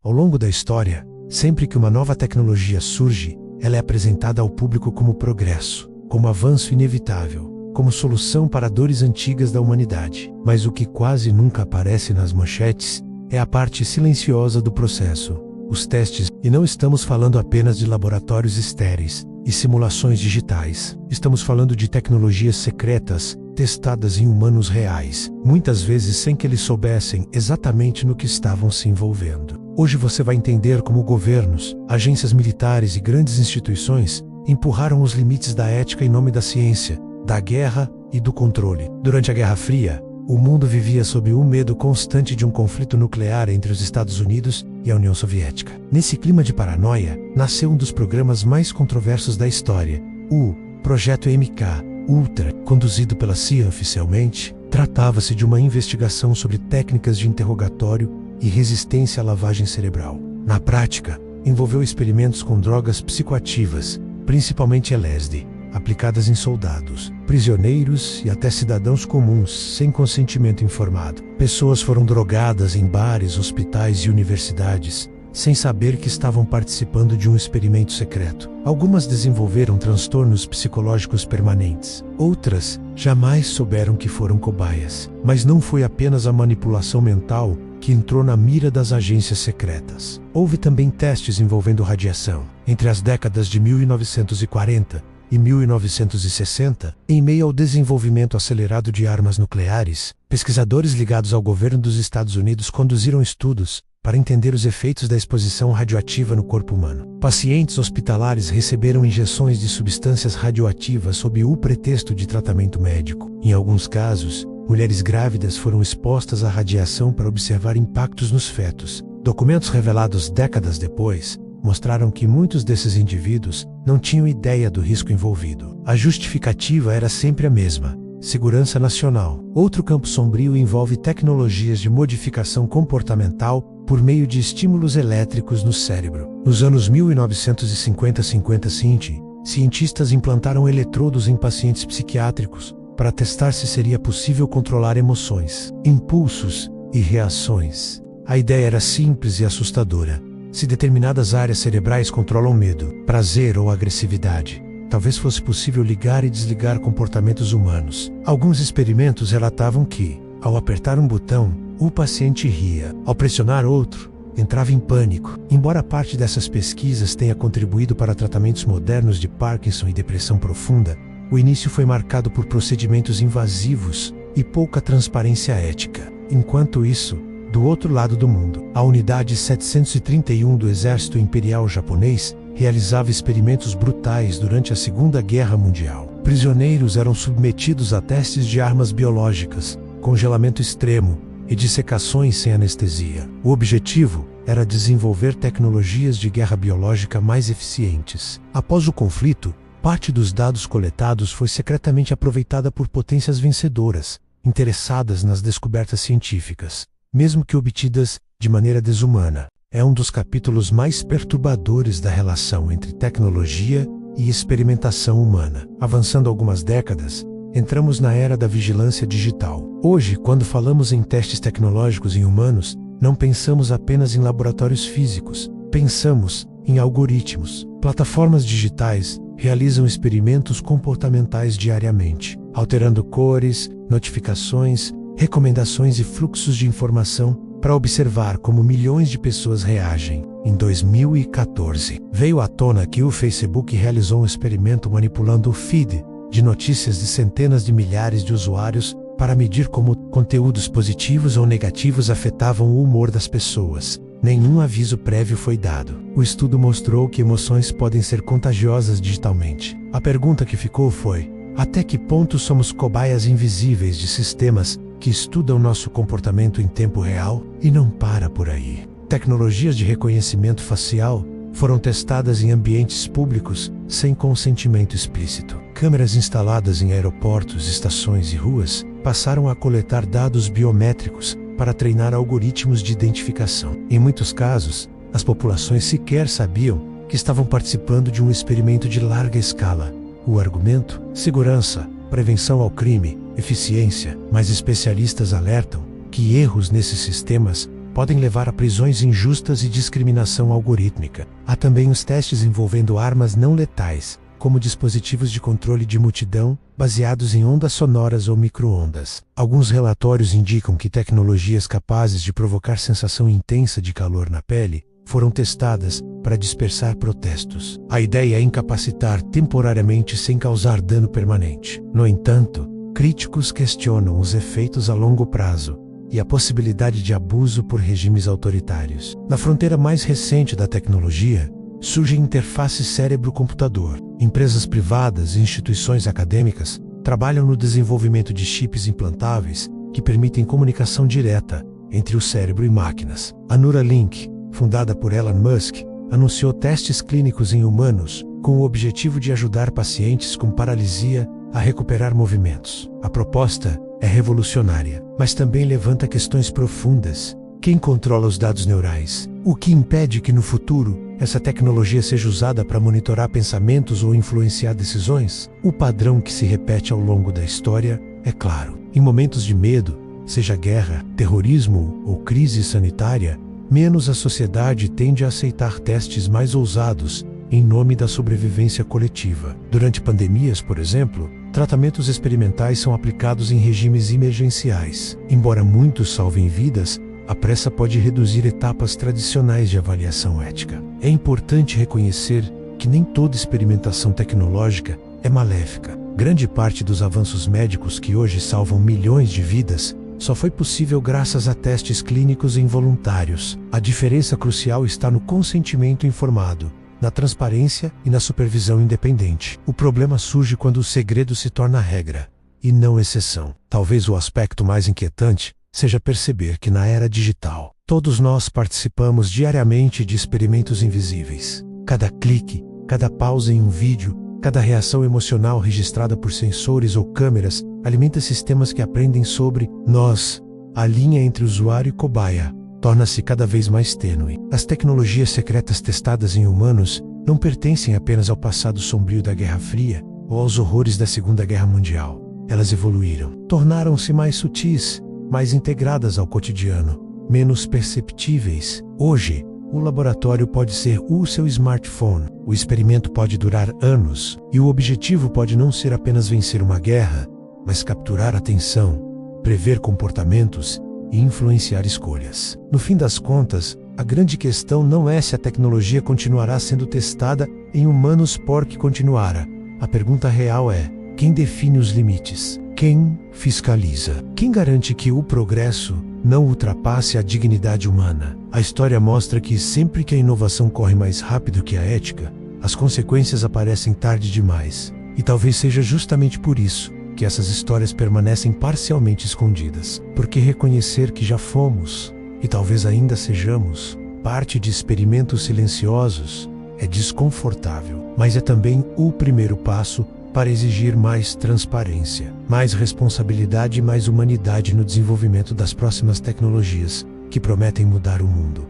Ao longo da história, sempre que uma nova tecnologia surge, ela é apresentada ao público como progresso, como avanço inevitável, como solução para dores antigas da humanidade. Mas o que quase nunca aparece nas manchetes é a parte silenciosa do processo, os testes. E não estamos falando apenas de laboratórios estéreis e simulações digitais. Estamos falando de tecnologias secretas, testadas em humanos reais, muitas vezes sem que eles soubessem exatamente no que estavam se envolvendo. Hoje você vai entender como governos, agências militares e grandes instituições empurraram os limites da ética em nome da ciência, da guerra e do controle. Durante a Guerra Fria, o mundo vivia sob o medo constante de um conflito nuclear entre os Estados Unidos e a União Soviética. Nesse clima de paranoia, nasceu um dos programas mais controversos da história, o Projeto MK Ultra, conduzido pela CIA oficialmente. Tratava-se de uma investigação sobre técnicas de interrogatório e resistência à lavagem cerebral. Na prática, envolveu experimentos com drogas psicoativas, principalmente LSD, aplicadas em soldados, prisioneiros e até cidadãos comuns, sem consentimento informado. Pessoas foram drogadas em bares, hospitais e universidades, sem saber que estavam participando de um experimento secreto. Algumas desenvolveram transtornos psicológicos permanentes. Outras jamais souberam que foram cobaias. Mas não foi apenas a manipulação mental que entrou na mira das agências secretas. Houve também testes envolvendo radiação. Entre as décadas de 1940 e 1960, em meio ao desenvolvimento acelerado de armas nucleares, pesquisadores ligados ao governo dos Estados Unidos conduziram estudos para entender os efeitos da exposição radioativa no corpo humano. Pacientes hospitalares receberam injeções de substâncias radioativas sob o pretexto de tratamento médico. Em alguns casos, mulheres grávidas foram expostas à radiação para observar impactos nos fetos. Documentos revelados décadas depois mostraram que muitos desses indivíduos não tinham ideia do risco envolvido. A justificativa era sempre a mesma: segurança nacional. Outro campo sombrio envolve tecnologias de modificação comportamental por meio de estímulos elétricos no cérebro. Nos anos 1950-50, cientistas implantaram eletrodos em pacientes psiquiátricos para testar se seria possível controlar emoções, impulsos e reações. A ideia era simples e assustadora. Se determinadas áreas cerebrais controlam medo, prazer ou agressividade, talvez fosse possível ligar e desligar comportamentos humanos. Alguns experimentos relatavam que, ao apertar um botão, o paciente ria. Ao pressionar outro, entrava em pânico. Embora parte dessas pesquisas tenha contribuído para tratamentos modernos de Parkinson e depressão profunda, o início foi marcado por procedimentos invasivos e pouca transparência ética. Enquanto isso, do outro lado do mundo, a Unidade 731 do Exército Imperial Japonês realizava experimentos brutais durante a Segunda Guerra Mundial. Prisioneiros eram submetidos a testes de armas biológicas, congelamento extremo e dissecações sem anestesia. O objetivo era desenvolver tecnologias de guerra biológica mais eficientes. Após o conflito, parte dos dados coletados foi secretamente aproveitada por potências vencedoras, interessadas nas descobertas científicas, mesmo que obtidas de maneira desumana. É um dos capítulos mais perturbadores da relação entre tecnologia e experimentação humana. Avançando algumas décadas, entramos na era da vigilância digital. Hoje, quando falamos em testes tecnológicos em humanos, não pensamos apenas em laboratórios físicos, pensamos em algoritmos. Plataformas digitais realizam experimentos comportamentais diariamente, alterando cores, notificações, recomendações e fluxos de informação para observar como milhões de pessoas reagem. Em 2014, veio à tona que o Facebook realizou um experimento manipulando o feed de notícias de centenas de milhares de usuários para medir como conteúdos positivos ou negativos afetavam o humor das pessoas. Nenhum aviso prévio foi dado. O estudo mostrou que emoções podem ser contagiosas digitalmente. A pergunta que ficou foi: até que ponto somos cobaias invisíveis de sistemas que estudam nosso comportamento em tempo real? E não para por aí. Tecnologias de reconhecimento facial foram testadas em ambientes públicos sem consentimento explícito. Câmeras instaladas em aeroportos, estações e ruas passaram a coletar dados biométricos para treinar algoritmos de identificação. Em muitos casos, as populações sequer sabiam que estavam participando de um experimento de larga escala. O argumento: segurança, prevenção ao crime, eficiência, mas especialistas alertam que erros nesses sistemas podem levar a prisões injustas e discriminação algorítmica. Há também os testes envolvendo armas não letais, como dispositivos de controle de multidão, baseados em ondas sonoras ou micro-ondas. Alguns relatórios indicam que tecnologias capazes de provocar sensação intensa de calor na pele foram testadas para dispersar protestos. A ideia é incapacitar temporariamente sem causar dano permanente. No entanto, críticos questionam os efeitos a longo prazo e a possibilidade de abuso por regimes autoritários. Na fronteira mais recente da tecnologia, surge a interface cérebro-computador. Empresas privadas e instituições acadêmicas trabalham no desenvolvimento de chips implantáveis que permitem comunicação direta entre o cérebro e máquinas. A Neuralink, fundada por Elon Musk, anunciou testes clínicos em humanos com o objetivo de ajudar pacientes com paralisia a recuperar movimentos. A proposta é revolucionária, mas também levanta questões profundas. Quem controla os dados neurais? O que impede que no futuro essa tecnologia seja usada para monitorar pensamentos ou influenciar decisões? O padrão que se repete ao longo da história é claro. Em momentos de medo, seja guerra, terrorismo ou crise sanitária, menos a sociedade tende a aceitar testes mais ousados em nome da sobrevivência coletiva. Durante pandemias, por exemplo, tratamentos experimentais são aplicados em regimes emergenciais. Embora muitos salvem vidas, a pressa pode reduzir etapas tradicionais de avaliação ética. É importante reconhecer que nem toda experimentação tecnológica é maléfica. Grande parte dos avanços médicos que hoje salvam milhões de vidas só foi possível graças a testes clínicos involuntários. A diferença crucial está no consentimento informado, na transparência e na supervisão independente. O problema surge quando o segredo se torna regra, e não exceção. Talvez o aspecto mais inquietante seja perceber que na era digital, todos nós participamos diariamente de experimentos invisíveis. Cada clique, cada pausa em um vídeo, cada reação emocional registrada por sensores ou câmeras alimenta sistemas que aprendem sobre nós. A linha entre usuário e cobaia torna-se cada vez mais tênue. As tecnologias secretas testadas em humanos não pertencem apenas ao passado sombrio da Guerra Fria ou aos horrores da Segunda Guerra Mundial. Elas evoluíram, tornaram-se mais sutis, mais integradas ao cotidiano, menos perceptíveis. Hoje, o laboratório pode ser o seu smartphone. O experimento pode durar anos, e o objetivo pode não ser apenas vencer uma guerra, mas capturar atenção, prever comportamentos e influenciar escolhas. No fim das contas, a grande questão não é se a tecnologia continuará sendo testada em humanos porque continuará. A pergunta real é: quem define os limites? Quem fiscaliza? Quem garante que o progresso não ultrapasse a dignidade humana? A história mostra que sempre que a inovação corre mais rápido que a ética, as consequências aparecem tarde demais. E talvez seja justamente por isso que essas histórias permanecem parcialmente escondidas. Porque reconhecer que já fomos, e talvez ainda sejamos, parte de experimentos silenciosos é desconfortável, mas é também o primeiro passo para exigir mais transparência, mais responsabilidade e mais humanidade no desenvolvimento das próximas tecnologias que prometem mudar o mundo.